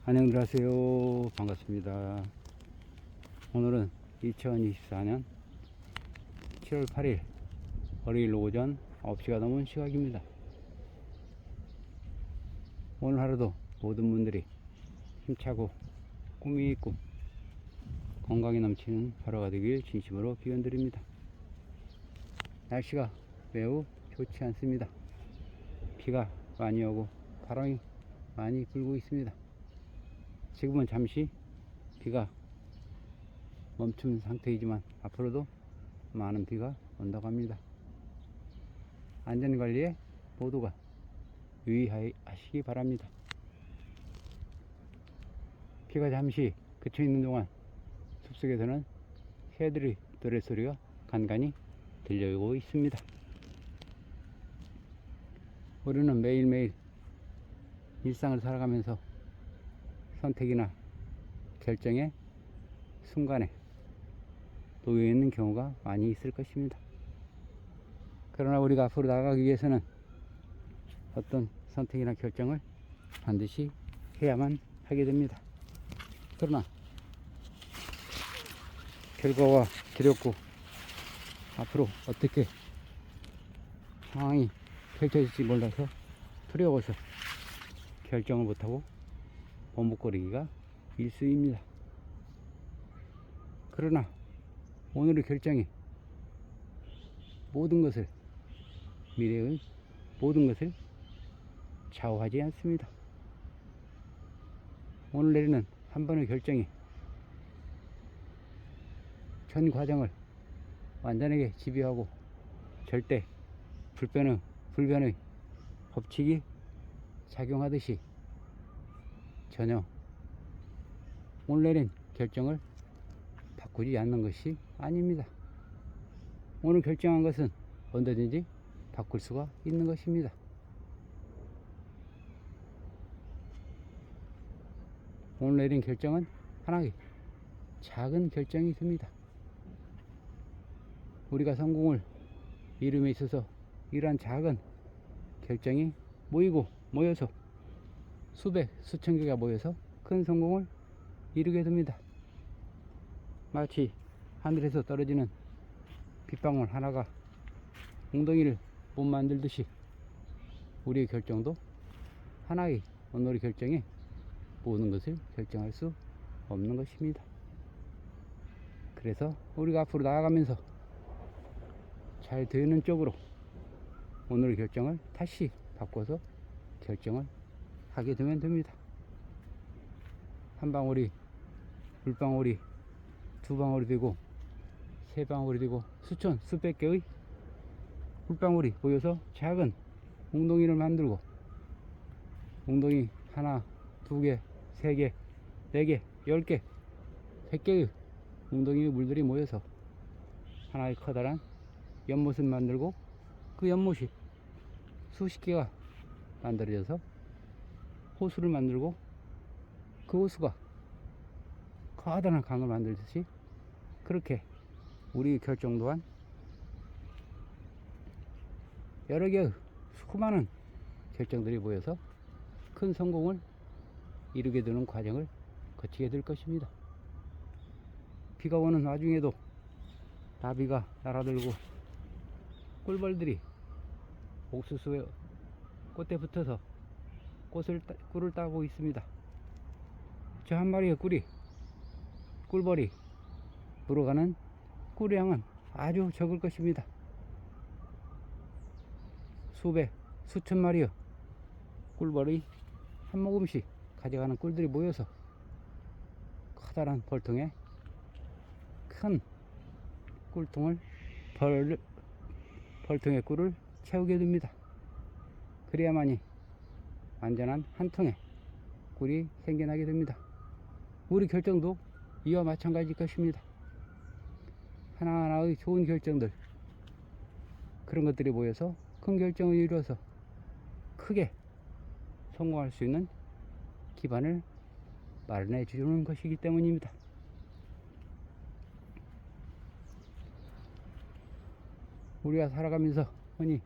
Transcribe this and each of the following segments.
안녕들 하세요. 반갑습니다. 오늘은 2024년 7월 8일 월요일 오전 9시가 넘은 시각입니다. 오늘 하루도 모든 분들이 힘차고 꿈이 있고 건강이 넘치는 하루가 되길 진심으로 기원드립니다. 날씨가 매우 좋지 않습니다. 비가 많이 오고 바람이 많이 불고 있습니다. 지금은 잠시 비가 멈춘 상태이지만 앞으로도 많은 비가 온다고 합니다. 안전관리에 모두가 유의하시기 바랍니다. 비가 잠시 그쳐 있는 동안 숲속에서는 새들의 노랫소리가 간간히 들려오고 있습니다. 우리는 매일매일 일상을 살아가면서 선택이나 결정의 순간에 놓여 있는 경우가 많이 있을 것입니다. 그러나 우리가 앞으로 나아가기 위해서는 어떤 선택이나 결정을 반드시 해야만 하게 됩니다. 그러나 결과가 두렵고 앞으로 어떻게 상황이 펼쳐질지 몰라서 두려워서 결정을 못하고 번복거리기가 일쑤입니다. 그러나 오늘의 결정이 모든 것을, 미래의 모든 것을 좌우하지 않습니다. 오늘 내리는 한 번의 결정이 전 과정을 완전하게 지배하고 절대 불변의 법칙이 작용하듯이 전혀 오늘 내린 결정을 바꾸지 않는 것이 아닙니다. 오늘 결정한 것은 언제든지 바꿀 수가 있는 것입니다. 오늘 내린 결정은 하나의 작은 결정이 있습니다. 우리가 성공을 이룸에 있어서 이러한 작은 결정이 모여서 수백, 수천 개가 모여서 큰 성공을 이루게 됩니다. 마치 하늘에서 떨어지는 빗방울 하나가 웅덩이를 못 만들듯이 우리의 결정도 하나의 오늘의 결정이 모든 것을 결정할 수 없는 것입니다. 그래서 우리가 앞으로 나아가면서 잘 되는 쪽으로 오늘의 결정을 다시 바꿔서 결정을 하게 되면 됩니다. 한 방울이, 물방울이, 두 방울이 되고, 세 방울이 되고, 수천, 수백 개의 물방울이 모여서 작은 웅덩이를 만들고, 웅덩이 하나, 두 개, 세 개, 네 개, 10개, 100개의 웅덩이의 물들이 모여서 하나의 커다란 연못을 만들고, 그 연못이 수십 개가 만들어져서 호수를 만들고, 그 호수가 커다란 강을 만들듯이 그렇게 우리 결정 또한 여러 개의 수많은 결정들이 모여서 큰 성공을 이루게 되는 과정을 거치게 될 것입니다. 비가 오는 와중에도 나비가 날아들고 꿀벌들이 옥수수의 꽃에 붙어서 꿀을 따고 있습니다. 저 한 마리의 꿀벌이 물어가는 꿀량은 아주 적을 것입니다. 수백, 수천 마리의 꿀벌이 한 모금씩 가져가는 꿀들이 모여서 커다란 벌통에 큰 벌통에 꿀을 채우게 됩니다. 그래야만이 완전한 한 통에 꿀이 생겨나게 됩니다. 우리 결정도 이와 마찬가지일 것입니다. 하나하나의 좋은 결정들, 그런 것들이 모여서 큰 결정을 이루어서 크게 성공할 수 있는 기반을 마련해 주는 것이기 때문입니다. 우리가 살아가면서 흔히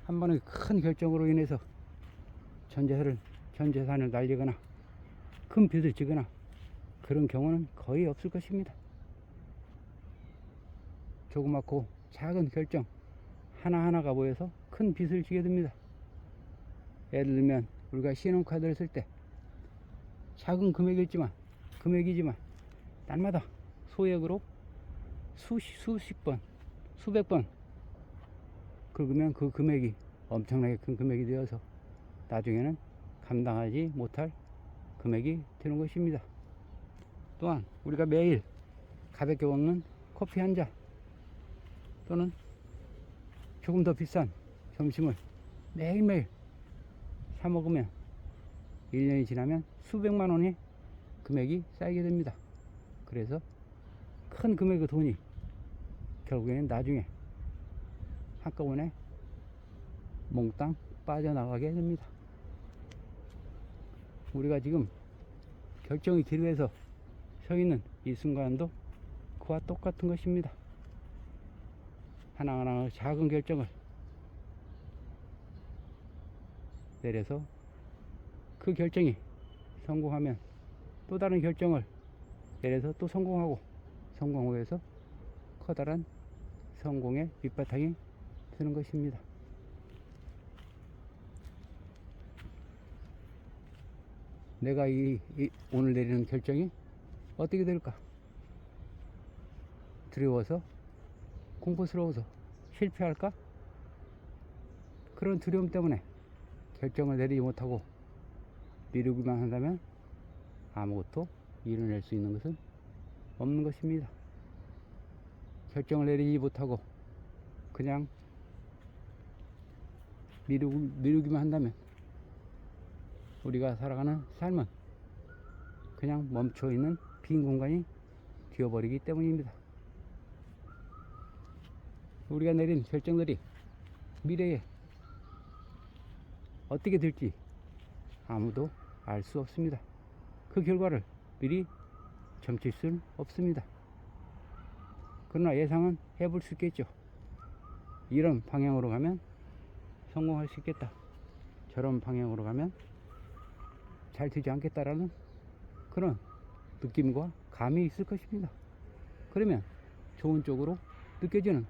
한 번의 큰 결정으로 인해서 전 재산을 날리거나 큰 빚을 지거나 그런 경우는 거의 없을 것입니다. 조그맣고 작은 결정 하나하나가 모여서 큰 빚을 지게 됩니다. 예를 들면 우리가 신용카드를 쓸 때 작은 금액이지만 날마다 소액으로 수십 번, 수백 번 긁으면 그 금액이 엄청나게 큰 금액이 되어서 나중에는 감당하지 못할 금액이 되는 것입니다. 또한 우리가 매일 가볍게 먹는 커피 한 잔 또는 조금 더 비싼 점심을 매일매일 사 먹으면 1년이 지나면 수백만 원의 금액이 쌓이게 됩니다. 그래서 큰 금액의 돈이 결국에는 나중에 한꺼번에 몽땅 빠져나가게 됩니다. 우리가 지금 결정의 길에서 서 있는 이 순간도 그와 똑같은 것입니다. 하나하나 작은 결정을 내려서 그 결정이 성공하면 또 다른 결정을 내려서 또 성공하고 성공하고 해서 커다란 성공의 밑바탕이 되는 것입니다. 내가 오늘 내리는 결정이 어떻게 될까? 두려워서, 공포스러워서 실패할까? 그런 두려움 때문에 결정을 내리지 못하고 미루기만 한다면 아무것도 이뤄낼 수 있는 것은 없는 것입니다. 결정을 내리지 못하고 그냥 미루기만 한다면 우리가 살아가는 삶은 그냥 멈춰있는 빈 공간이 되어버리기 때문입니다. 우리가 내린 결정들이 미래에 어떻게 될지 아무도 알 수 없습니다. 그 결과를 미리 점칠 수는 없습니다. 그러나 예상은 해볼 수 있겠죠. 이런 방향으로 가면 성공할 수 있겠다. 저런 방향으로 가면 잘 되지 않겠다라는 그런 느낌과 감이 있을 것입니다. 그러면 좋은 쪽으로 느껴지는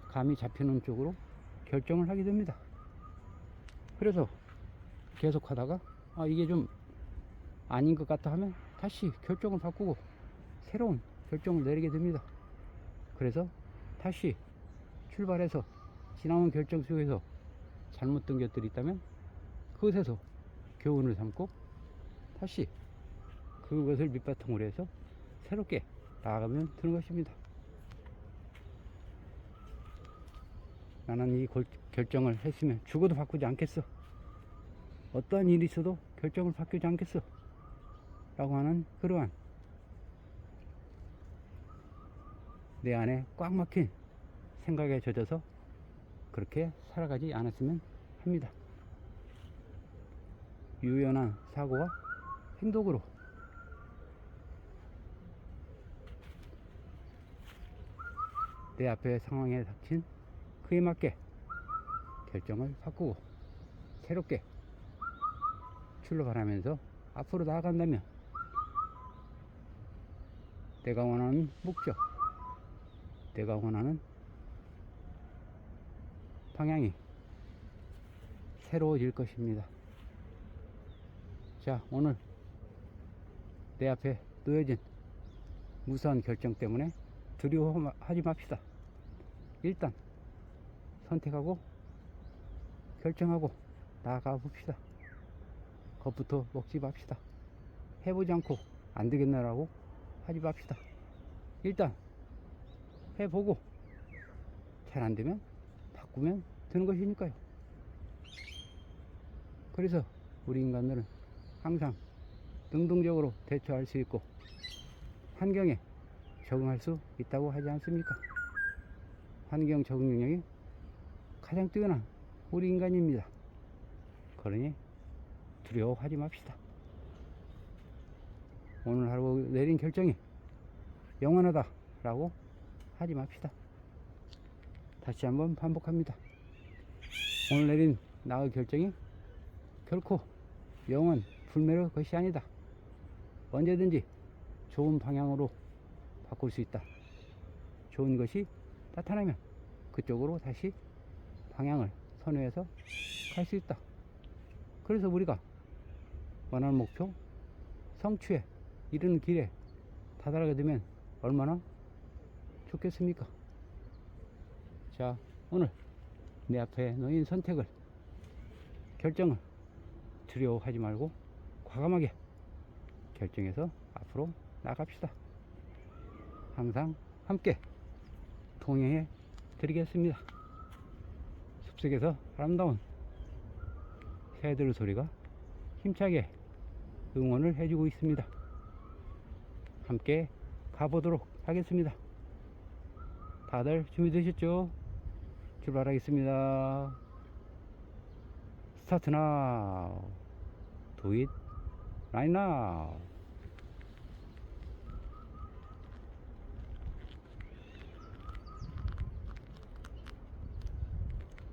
감이 잡히는 쪽으로 결정을 하게 됩니다. 그래서 계속 하다가 이게 좀 아닌 것 같다 하면 다시 결정을 바꾸고 새로운 결정을 내리게 됩니다. 그래서 다시 출발해서 지나온 결정 속에서 잘못된 것들이 있다면 그것에서 교훈을 삼고 다시 그것을 밑바탕으로 해서 새롭게 나아가면 되는 것입니다. 나는 이 결정을 했으면 죽어도 바꾸지 않겠어. 어떠한 일이 있어도 결정을 바꾸지 않겠어. 라고 하는 그러한 내 안에 꽉 막힌 생각에 젖어서 그렇게 살아가지 않았으면 합니다. 유연한 사고와 행동으로 내 앞에 상황에 닥친 그에 맞게 결정을 바꾸고 새롭게 출발하면서 앞으로 나아간다면 내가 원하는 목적, 내가 원하는 방향이 새로워질 것입니다. 자, 오늘 내 앞에 놓여진 무서운 결정 때문에 두려워하지 맙시다. 일단 선택하고 결정하고 나아가 봅시다. 겁부터 먹지 맙시다. 해보지 않고 안 되겠나라고 하지 맙시다. 일단 해보고 잘 안 되면 바꾸면 되는 것이니까요. 그래서 우리 인간들은 항상 능동적으로 대처할 수 있고 환경에 적응할 수 있다고 하지 않습니까? 환경 적응 능력이 가장 뛰어난 우리 인간입니다. 그러니 두려워하지 맙시다. 오늘 하루 내린 결정이 영원하다 라고 하지 맙시다. 다시 한번 반복합니다. 오늘 내린 나의 결정이 결코 영원 불멸의 것이 아니다. 언제든지 좋은 방향으로 바꿀 수 있다. 좋은 것이 나타나면 그쪽으로 다시 방향을 선회해서 갈 수 있다. 그래서 우리가 원하는 목표 성취에 이르는 길에 다다르게 되면 얼마나 좋겠습니까? 자, 오늘 내 앞에 놓인 선택을, 결정을 두려워하지 말고 과감하게 결정해서 앞으로 나갑시다. 항상 함께 동행해 드리겠습니다. 숲속에서 아름다운 새들 소리가 힘차게 응원을 해주고 있습니다. 함께 가보도록 하겠습니다. 다들 준비되셨죠? 출발하겠습니다. 스타트 now. Do it right now.